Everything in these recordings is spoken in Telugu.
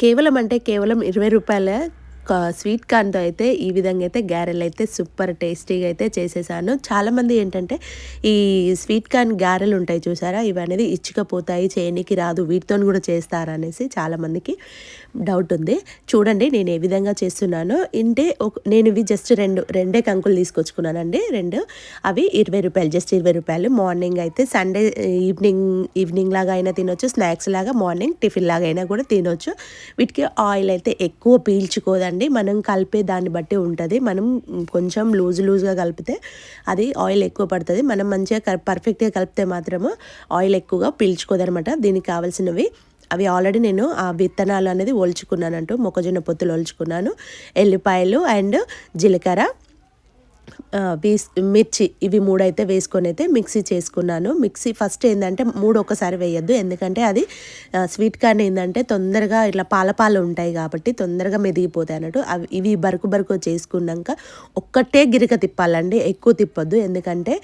కేవలం అంటే కేవలం రూ. 20 స్వీట్ కార్న్‌తో అయితే ఈ విధంగా అయితే గారెలైతే సూపర్ టేస్టీగా అయితే చేసేసాను. చాలామంది ఏంటంటే ఈ స్వీట్ కార్న్ గారెలు ఉంటాయి చూసారా? ఇవనేది ఇచ్చుకపోతాయి, చేయనీకి రాదు, వీటితోని కూడా చేస్తారా అనేసి చాలామందికి డౌట్ ఉంది. చూడండి నేను ఏ విధంగా చేస్తున్నానో. నేను ఇవి జస్ట్ రెండే కంకులు తీసుకొచ్చుకున్నానండి. అవి రూ. 20, జస్ట్ రూ. 20. మార్నింగ్ అయితే సండే ఈవినింగ్ లాగా అయినా తినొచ్చు, స్నాక్స్ లాగా మార్నింగ్ టిఫిన్ లాగా అయినా కూడా తినొచ్చు. వీటికి ఆయిల్ అయితే ఎక్కువ పీల్చుకోదండి. మనం కలిపే దాన్ని బట్టి ఉంటుంది. మనం కొంచెం లూజ్గా కలిపితే అది ఆయిల్ ఎక్కువ పడుతుంది. మనం మంచిగా పర్ఫెక్ట్గా కలిపితే మాత్రము ఆయిల్ ఎక్కువగా పీల్చుకోదనమాట. దీనికి కావాల్సినవి అవి ఆల్రెడీ నేను ఆ విత్తనాలు అనేది ఒలుచుకున్నానంటూ, మొక్కజొన్న పొత్తులు ఒలుచుకున్నాను. ఎల్లిపాయలు అండ్ జీలకర్ర, మిర్చి, ఇవి 3 అయితే వేసుకొని అయితే మిక్సీ చేసుకున్నాను. మిక్సీ ఫస్ట్ ఏంటంటే 3 ఒక్కసారి వేయద్దు, ఎందుకంటే అది స్వీట్ కార్న్ ఏంటంటే తొందరగా ఇట్లా పాలు ఉంటాయి కాబట్టి తొందరగా మెదిగిపోతాయి అన్నట్టు. ఇవి బరుకు చేసుకున్నాక ఒక్కటే గిరిక తిప్పాలండి, ఎక్కువ తిప్పొద్దు. ఎందుకంటే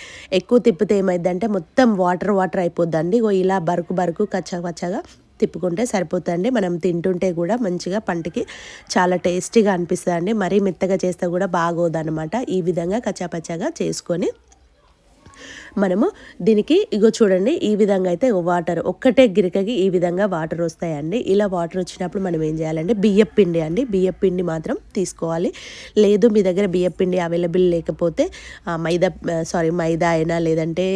ఎక్కువ తిప్పితే ఏమైందంటే మొత్తం వాటర్ అయిపోద్దండి. ఇలా బరుకు కచ్చగా తిప్పుకుంటే సరిపోతుందండి. మనం తింటుంటే కూడా మంచిగా పంటికి చాలా టేస్టీగా అనిపిస్తుందండి. మరీ మెత్తగా చేస్తే కూడా బాగోదన్నమాట. ఈ విధంగా కచ్చాపచ్చాగా చేసుకొని మనము దీనికి చూడండి, ఈ విధంగా అయితే వాటర్ ఒక్కటే గిరికకి ఈ విధంగా వాటర్ వస్తాయండి. ఇలా వాటర్ వచ్చినప్పుడు మనం ఏం చేయాలంటే బియ్యపు పిండి మాత్రం తీసుకోవాలి. లేదు మీ దగ్గర బియ్యపు పిండి అవైలబుల్ లేకపోతే మైదా అయినా లేదంటే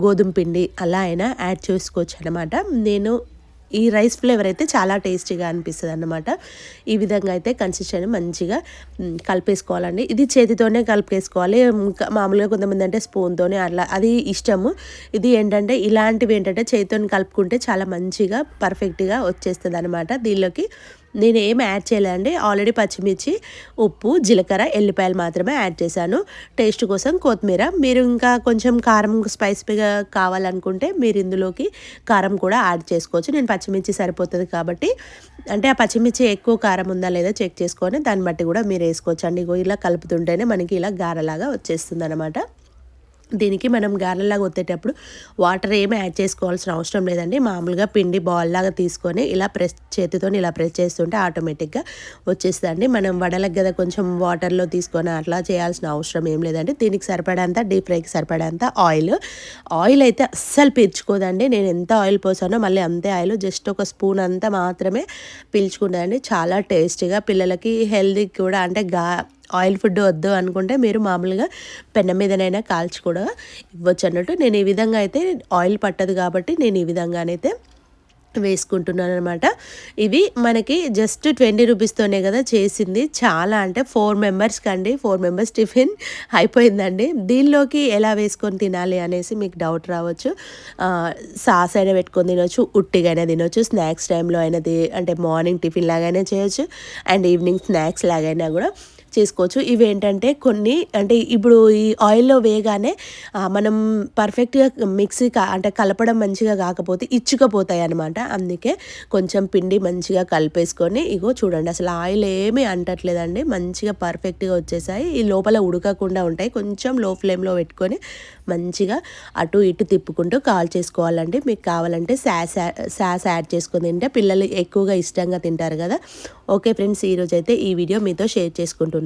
గోధుమ పిండి అలా అయినా యాడ్ చేసుకోవచ్చు అనమాట. నేను ఈ రైస్ ఫ్లేవర్ అయితే చాలా టేస్టీగా అనిపిస్తుంది అన్నమాట. ఈ విధంగా అయితే కన్సిస్టెన్సీ మంచిగా కలిపేసుకోవాలండి. ఇది చేతితోనే కలిపేసుకోవాలి. మామూలుగా కొంతమంది అంటే స్పూన్తోనే అట్లా, అది ఇష్టము. ఇది ఏంటంటే ఇలాంటివి ఏంటంటే చేతితో కలుపుకుంటే చాలా మంచిగా పర్ఫెక్ట్గా వచ్చేస్తుంది అనమాట. దీనిలోకి నేను ఏం యాడ్ చేయలేదండి. ఆల్రెడీ పచ్చిమిర్చి, ఉప్పు, జీలకర్ర, ఎల్లిపాయలు మాత్రమే యాడ్ చేశాను. టేస్ట్ కోసం కొత్తిమీర. మీరు ఇంకా కొంచెం కారం స్పైసీగా కావాలనుకుంటే మీరు ఇందులోకి కారం కూడా యాడ్ చేసుకోవచ్చు. నేను పచ్చిమిర్చి సరిపోతుంది కాబట్టి, అంటే ఆ పచ్చిమిర్చి ఎక్కువ కారం ఉందా లేదా చెక్ చేసుకొని దాన్ని బట్టి కూడా మీరు వేసుకోవచ్చు అండి. ఇలా కలుపుతుంటేనే మనకి ఇలా గారెలాగా వచ్చేస్తుంది అనమాట. దీనికి మనం గారెలాగా ఒత్తేటప్పుడు వాటర్ ఏమి యాడ్ చేసుకోవాల్సిన అవసరం లేదండి. మామూలుగా పిండి బాల్ లాగా తీసుకొని ఇలా చేతితో ఇలా ప్రెస్ చేస్తుంటే ఆటోమేటిక్గా వచ్చేస్తుందండి. మనం వడలకు కదా కొంచెం వాటర్లో తీసుకొని అట్లా చేయాల్సిన అవసరం ఏం లేదండి. దీనికి సరిపడేంత డీప్ ఫ్రైకి సరిపడేంత ఆయిల్ అయితే అస్సలు పీల్చుకోదండి. నేను ఎంత ఆయిల్ పోసానో మళ్ళీ అంతే ఆయిల్, జస్ట్ ఒక స్పూన్ అంతా మాత్రమే పీల్చుకుంటుందండి. చాలా టేస్టీగా, పిల్లలకి హెల్తీ కూడా, అంటే ఆయిల్ ఫుడ్ వద్దు అనుకుంటే మీరు మామూలుగా పెనం మీదనైనా కాల్చి కూడా ఇవ్వచ్చు అన్నట్టు. నేను ఈ విధంగా అయితే ఆయిల్ పట్టదు కాబట్టి నేను ఈ విధంగానైతే వేసుకుంటున్నాను అనమాట. ఇవి మనకి జస్ట్ 20 రూపీస్తోనే కదా చేసింది. చాలా అంటే 4 మెంబర్స్కి అండి, 4 మెంబర్స్ టిఫిన్ అయిపోయిందండి. దీనిలోకి ఎలా వేసుకొని తినాలి అనేసి మీకు డౌట్ రావచ్చు. సాస్ అయినా పెట్టుకొని తినొచ్చు, ఉట్టిగా అయినా తినొచ్చు, స్నాక్స్ టైంలో అయినా అంటే మార్నింగ్ టిఫిన్ లాగైనా చేయొచ్చు అండ్ ఈవినింగ్ స్నాక్స్ లాగైనా కూడా చేసుకోవచ్చు. ఇవేంటంటే కొన్ని అంటే ఇప్పుడు ఈ ఆయిల్లో వేయగానే మనం పర్ఫెక్ట్గా అంటే కలపడం మంచిగా కాకపోతే ఇచ్చుకపోతాయి అనమాట. అందుకే కొంచెం పిండి మంచిగా కలిపేసుకొని చూడండి, అసలు ఆయిల్ ఏమీ అంటట్లేదండి, మంచిగా పర్ఫెక్ట్గా వచ్చేసాయి. ఈ లోపల ఉడకకుండా ఉంటాయి. కొంచెం లో ఫ్లేమ్లో పెట్టుకొని మంచిగా అటు ఇటు తిప్పుకుంటూ కాల్ చేసుకోవాలండి. మీకు కావాలంటే సాస్ యాడ్ చేసుకొని తింటే పిల్లలు ఎక్కువగా ఇష్టంగా తింటారు కదా. ఓకే ఫ్రెండ్స్, ఈరోజైతే ఈ వీడియో మీతో షేర్ చేసుకుంటున్నాను.